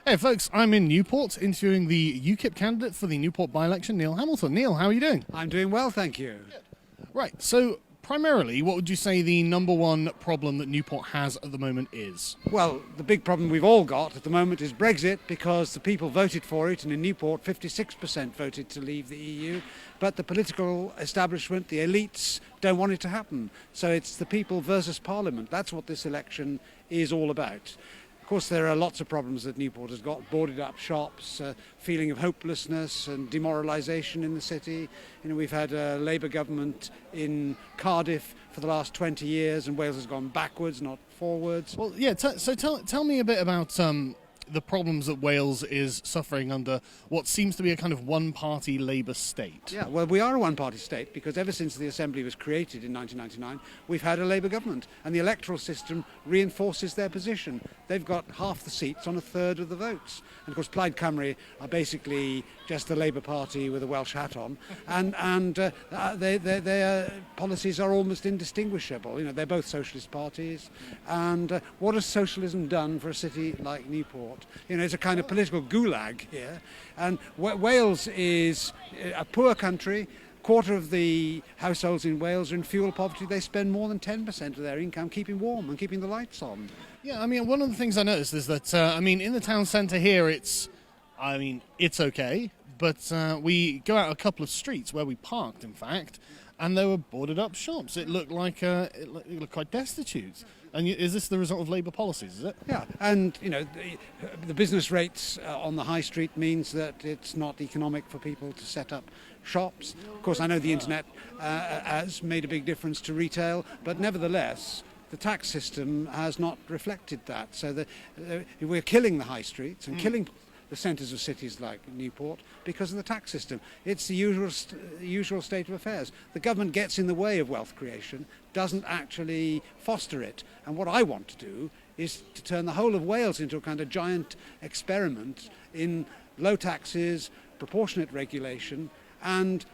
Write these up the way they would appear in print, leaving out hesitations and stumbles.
Hey folks, I'm in Newport interviewing the UKIP candidate for the Newport by-election, Neil Hamilton. Neil, how are you doing? I'm doing well, thank you. Right, so primarily, what would you say the number one problem that Newport has at the moment is? Well, the big problem we've all got at the moment is Brexit, because the people voted for it, and in Newport 56% voted to leave the EU, but the political establishment, the elites, don't want it to happen. So it's the people versus Parliament. That's what this election is all about. Of course, there are lots of problems that Newport has got: boarded up shops, feeling of hopelessness and demoralisation in the city. You know, we've had a Labour government in Cardiff for the last 20 years, and Wales has gone backwards, not forwards. Well, yeah, so tell me a bit about the problems that Wales is suffering under what seems to be a kind of one-party Labour state. Yeah, well, we are a one-party state because ever since the Assembly was created in 1999, we've had a Labour government, and the electoral system reinforces their position. They've got half the seats on a third of the votes. And of course, Plaid Cymru are basically just the Labour Party with a Welsh hat on, and their policies are almost indistinguishable. You know, they're both socialist parties, and what has socialism done for a city like Newport? You know, it's a kind of political gulag here, and Wales is a poor country. Quarter of the households in Wales are in fuel poverty. They spend more than 10% of their income keeping warm and keeping the lights on. Yeah, I mean, one of the things I noticed is that, in the town centre here, it's okay, but we go out a couple of streets where we parked, in fact, and there were boarded up shops. It looked like it looked quite destitute. And is this the result of Labour policies, is it? Yeah, and you know, the business rates on the high street means that it's not economic for people to set up shops. Of course, I know the internet has made a big difference to retail, but nevertheless, the tax system has not reflected that. So we're killing the high streets and killing the centres of cities like Newport because of the tax system. It's the usual state of affairs. The government gets in the way of wealth creation, doesn't actually foster it. And what I want to do is to turn the whole of Wales into a kind of giant experiment in low taxes, proportionate regulation, and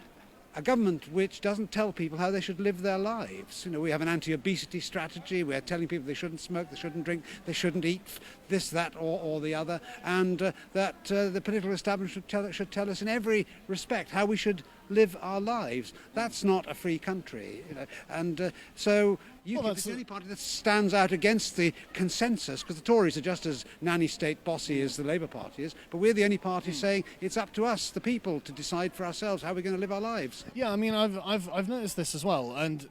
a government which doesn't tell people how they should live their lives. You know, we have an anti-obesity strategy. We're telling people they shouldn't smoke, they shouldn't drink, they shouldn't eat this, that, or the other, and that the political establishment should tell us in every respect how we should live our lives. That's not a free country, you know. And so UKIP is the only party that stands out against the consensus, because the Tories are just as nanny state bossy as the Labour Party is, but we're the only party saying it's up to us, the people, to decide for ourselves how we're going to live our lives. Yeah, I mean, I've noticed this as well, and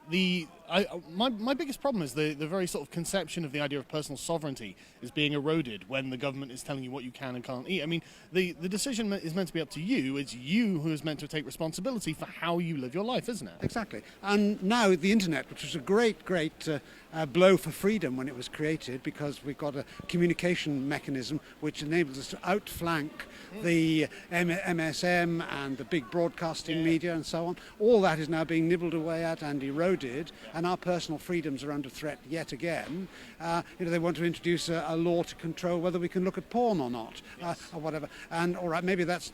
my biggest problem is the very sort of conception of the idea of personal sovereignty is being eroded when the government is telling you what you can and can't eat. I mean, the decision is meant to be up to you. It's you who is meant to take responsibility for how you live your life, isn't it? Exactly. And now the internet, which was a great blow for freedom when it was created, because we've got a communication mechanism which enables us to outflank the MSM and the big broadcasting media and so on. All that is now being nibbled away at and eroded, and our personal freedoms are under threat yet again. They want to introduce a law to control whether we can look at porn or not, or whatever. And all right, maybe that's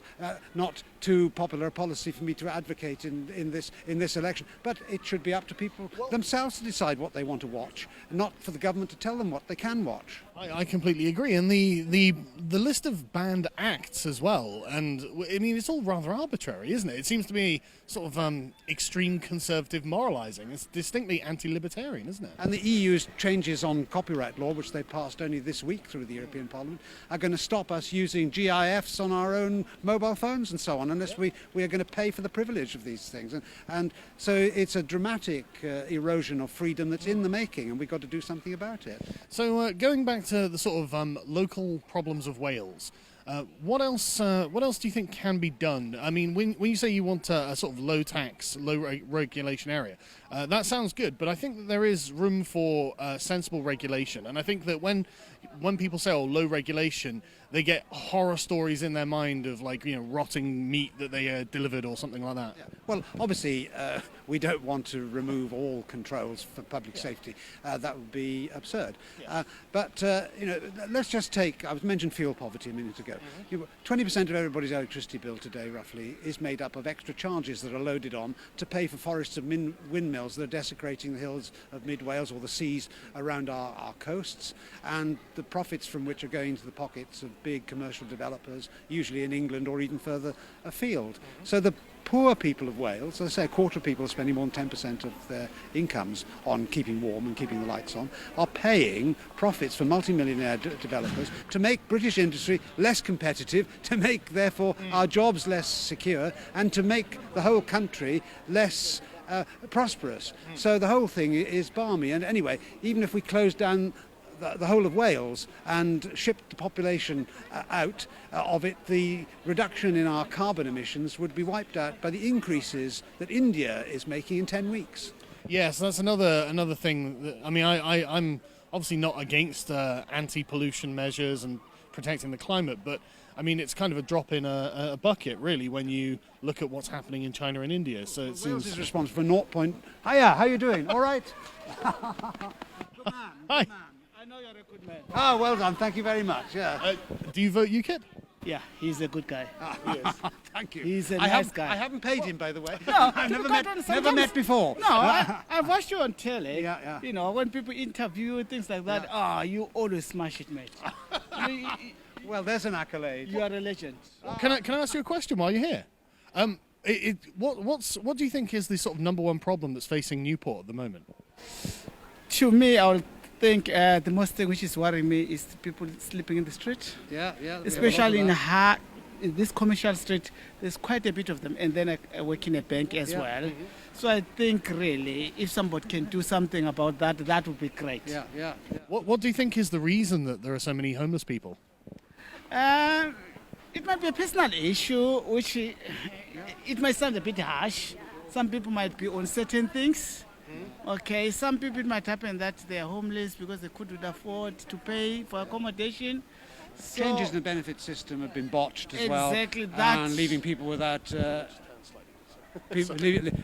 not too popular a policy for me to advocate in this election, but it should be up to people themselves to decide what they want to watch, not for the government to tell them what they can watch. I completely agree, and the list of banned acts as well, and I mean, it's all rather arbitrary, isn't it? It seems to be sort of extreme conservative moralising. It's distinctly anti-libertarian, isn't it? And the EU's changes on copyright law, which they passed only this week through the European Parliament, are going to stop us using GIFs on our own mobile phones and so on, unless we are going to pay for the privilege of these things. And so it's a dramatic erosion of freedom that's in the making, and we've got to do something about it. So going back to the sort of local problems of Wales, what else do you think can be done? I mean, when you say you want a sort of low tax, low regulation area, that sounds good, but I think that there is room for sensible regulation. And I think that when people say, low regulation, they get horror stories in their mind of, like, you know, rotting meat that they delivered or something like that. Yeah. Well, obviously, we don't want to remove all controls for public safety. That would be absurd. Yeah. But let's just take, I mentioned fuel poverty a minute ago. 20% of everybody's electricity bill today, roughly, is made up of extra charges that are loaded on to pay for forests of windmills that are desecrating the hills of mid Wales or the seas around our coasts. And the profits from which are going to the pockets of big commercial developers, usually in England or even further afield. So the poor people of Wales, as I say, a quarter of people are spending more than 10% of their incomes on keeping warm and keeping the lights on, are paying profits for multimillionaire developers to make British industry less competitive, to make, therefore, our jobs less secure, and to make the whole country less prosperous. So the whole thing is balmy. And anyway, even if we close down the whole of Wales and shipped the population out of it, the reduction in our carbon emissions would be wiped out by the increases that India is making in 10 weeks. Yes, that's another thing. That, I mean, I'm obviously not against anti-pollution measures and protecting the climate, but I mean, it's kind of a drop in a bucket, really, when you look at what's happening in China and India. So it seems... Wales is responsible for 0. Hiya, how you doing? All right? Good man. Hi. Good man. I know you're a good man. Oh, well done. Thank you very much. Yeah. Do you vote UKIP? Yeah, he's a good guy. Thank you. He's a nice guy. I haven't paid him, by the way. No, I've to be never quite honest, met sometimes- before. No, I've watched you on telly. Yeah. You know, when people interview and things like that, you always smash it, mate. Well, there's an accolade. You are a legend. Can I ask you a question while you're here? What do you think is the sort of number one problem that's facing Newport at the moment? To me, I would think the most thing which is worrying me is the people sleeping in the street. Yeah. Especially in this commercial street, there's quite a bit of them, and then I work in a bank as well. Mm-hmm. So I think really, if somebody can do something about that, that would be great. Yeah. What do you think is the reason that there are so many homeless people? It might be a personal issue, which it might sound a bit harsh. Some people might be on certain things. Okay, some people it might happen that they are homeless because they couldn't afford to pay for accommodation. So, Changes in the benefit system have been botched as well. Exactly, that. And leaving people without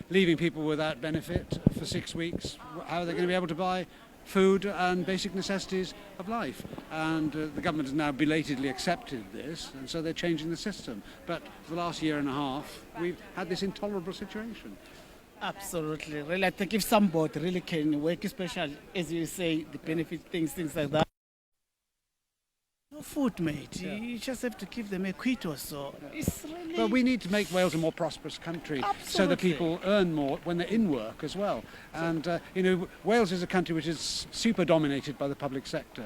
leaving people without benefit for 6 weeks. How are they going to be able to buy food and basic necessities of life? And the government has now belatedly accepted this, and so they're changing the system. But for the last year and a half, we've had this intolerable situation. Absolutely. Really, I think if somebody really can work, especially, as you say, the benefit things like that. No food, mate. You just have to give them a quid or so. It's really... But we need to make Wales a more prosperous country so that Absolutely. people earn more when they're in work as well. And, Wales is a country which is super dominated by the public sector.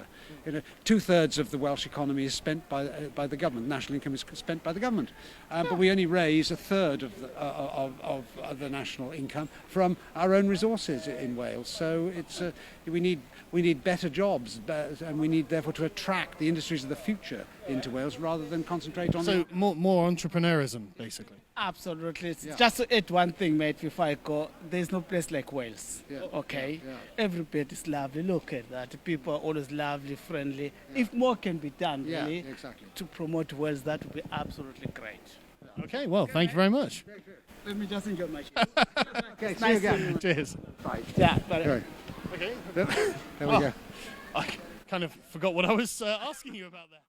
2/3 of the Welsh economy is spent by the government. National income is spent by the government. But we only raise 1/3 of the national income from our own resources in Wales. So we need better jobs, and we need therefore to attract the industries of the future into Wales rather than concentrate on... So more entrepreneurism, basically. Absolutely. Yeah. Just to add one thing, mate, before I go, there's no place like Wales. Yeah. Okay? Yeah. Everybody is lovely. Look at that. People are always lovely, friendly. If more can be done, Yeah, really, exactly. to promote Wales, that would be absolutely great. Okay, well, thank you very much. Let me just enjoy my Okay, see you again. Cheers. Yeah, but Right. Okay. There we go. I kind of forgot what I was asking you about there.